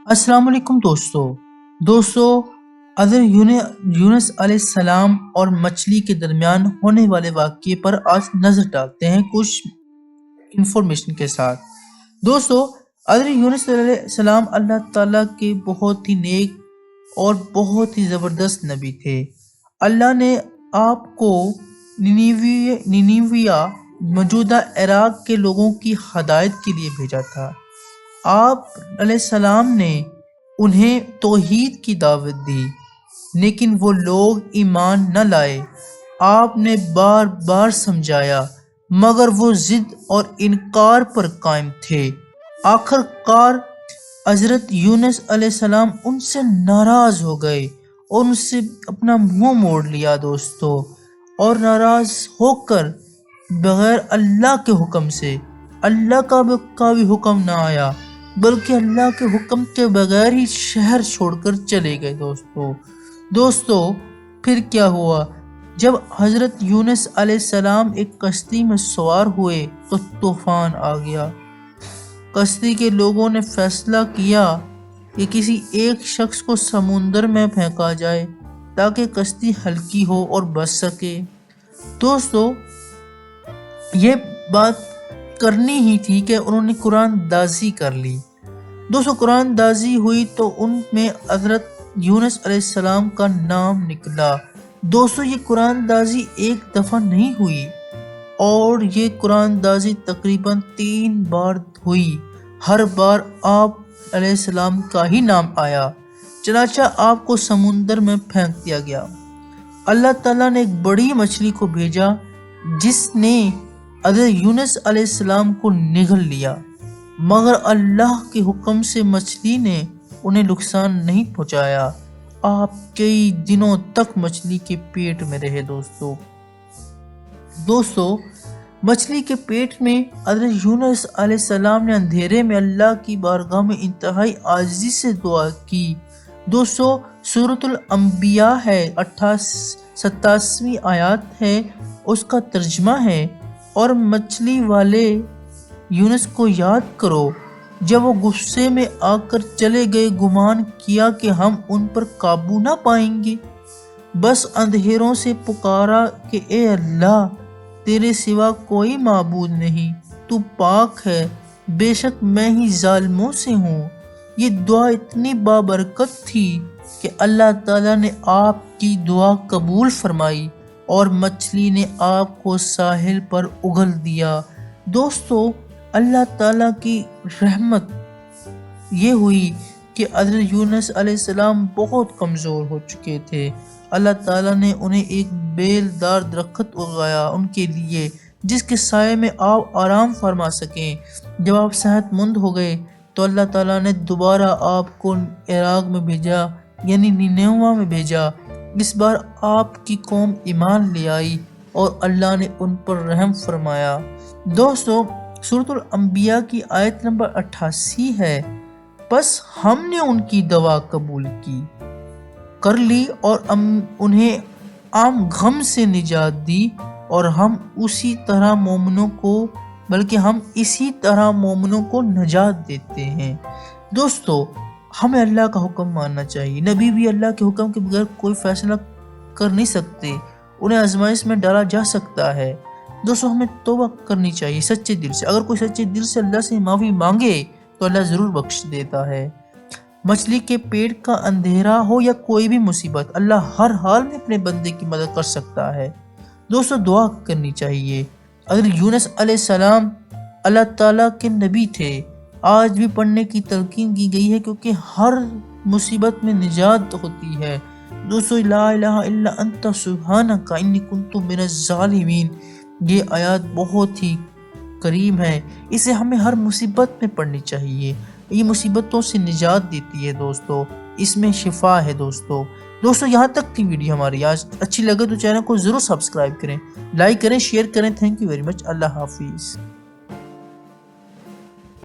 السلام علیکم دوستو حضرت یونس علیہ السلام اور مچھلی کے درمیان ہونے والے واقعے پر آج نظر ڈالتے ہیں کچھ انفارمیشن کے ساتھ۔ دوستو حضرت یونس علیہ السلام اللہ تعالیٰ کے بہت ہی نیک اور بہت ہی زبردست نبی تھے۔ اللہ نے آپ کو نینویہ موجودہ عراق کے لوگوں کی ہدایت کے لیے بھیجا تھا۔ آپ علیہ السلام نے انہیں توحید کی دعوت دی، لیکن وہ لوگ ایمان نہ لائے۔ آپ نے بار بار سمجھایا مگر وہ ضد اور انکار پر قائم تھے۔ آخر کار حضرت یونس علیہ السلام ان سے ناراض ہو گئے اور ان سے اپنا منہ موڑ لیا دوستو، اور ناراض ہو کر بغیر اللہ کے حکم سے، اللہ کا بھی حکم نہ آیا بلکہ اللہ کے حکم کے بغیر ہی شہر چھوڑ کر چلے گئے دوستو پھر کیا ہوا؟ جب حضرت یونس علیہ السلام ایک کشتی میں سوار ہوئے تو طوفان آ گیا۔ کشتی کے لوگوں نے فیصلہ کیا کہ کسی ایک شخص کو سمندر میں پھینکا جائے تاکہ کشتی ہلکی ہو اور بچ سکے۔ دوستو یہ بات کرنی ہی تھی کہ انہوں نے قرآن دازی کر لی۔ دوستو قرآن دازی ہوئی تو ان میں حضرت یونس علیہ السلام کا نام نکلا۔ دوستو یہ قرآن دازی ایک دفعہ نہیں ہوئی، اور یہ قرآن دازی تقریباً 3 بار ہوئی۔ ہر بار آپ علیہ السلام کا ہی نام آیا، چنانچہ آپ کو سمندر میں پھینک دیا گیا۔ اللہ تعالیٰ نے ایک بڑی مچھلی کو بھیجا جس نے حضرت یونس علیہ السلام کو نگل لیا، مگر اللہ کے حکم سے مچھلی نے انہیں نقصان نہیں پہنچایا۔ آپ کئی دنوں تک مچھلی کے پیٹ میں رہے دوستو مچھلی کے پیٹ میں حضرت یونس علیہ السلام نے اندھیرے میں اللہ کی بارگاہ میں انتہائی عاجزی سے دعا کی۔ دوستو سورۃ الانبیاء ہے، 87ویں آیات ہے، اس کا ترجمہ ہے، اور مچھلی والے یونس کو یاد کرو جب وہ غصے میں آ کر چلے گئے، گمان کیا کہ ہم ان پر قابو نہ پائیں گے، بس اندھیروں سے پکارا کہ اے اللہ تیرے سوا کوئی معبود نہیں، تو پاک ہے، بے شک میں ہی ظالموں سے ہوں۔ یہ دعا اتنی بابرکت تھی کہ اللہ تعالیٰ نے آپ کی دعا قبول فرمائی اور مچھلی نے آپ کو ساحل پر اگل دیا۔ دوستو اللہ تعالیٰ کی رحمت یہ ہوئی کہ حضرت یونس علیہ السلام بہت کمزور ہو چکے تھے۔ اللہ تعالیٰ نے انہیں ایک بیل دار درخت اگایا ان کے لیے جس کے سائے میں آپ آرام فرما سکیں۔ جب آپ صحت مند ہو گئے تو اللہ تعالیٰ نے دوبارہ آپ کو عراق میں بھیجا، یعنی نینویہ میں بھیجا۔ اس بار آپ کی قوم ایمان لے آئی اور اللہ نے ان پر رحم فرمایا۔ دوستو سورۃ الانبیاء کی آیت نمبر 88 ہے، بس ہم نے ان کی دعا قبول کر لی اور انہیں عام غم سے نجات دی، اور ہم اسی طرح مومنوں کو نجات دیتے ہیں۔ دوستو ہمیں اللہ کا حکم ماننا چاہیے۔ نبی بھی اللہ کے حکم کے بغیر کوئی فیصلہ کر نہیں سکتے، انہیں آزمائش میں ڈالا جا سکتا ہے۔ دوستو ہمیں توبہ کرنی چاہیے سچے دل سے۔ اگر کوئی سچے دل سے اللہ سے معافی مانگے تو اللہ ضرور بخش دیتا ہے۔ مچھلی کے پیٹ کا اندھیرا ہو یا کوئی بھی مصیبت، اللہ ہر حال میں اپنے بندے کی مدد کر سکتا ہے۔ دوستو دعا کرنی چاہیے۔ حضرت یونس علیہ السلام اللہ تعالیٰ کے نبی تھے، آج بھی پڑھنے کی تلقین کی گئی ہے کیونکہ ہر مصیبت میں نجات ہوتی ہے۔ دوستو لا الہ الا انت سبحانک انی کنت من الظالمین، یہ آیات بہت ہی کریم ہے، اسے ہمیں ہر مصیبت میں پڑھنی چاہیے۔ یہ مصیبتوں سے نجات دیتی ہے دوستو، اس میں شفا ہے دوستو یہاں تک کی ویڈیو ہماری آج اچھی لگے تو چینل کو ضرور سبسکرائب کریں، لائک کریں، شیئر کریں۔ Thank you very much. اللہ حافظ۔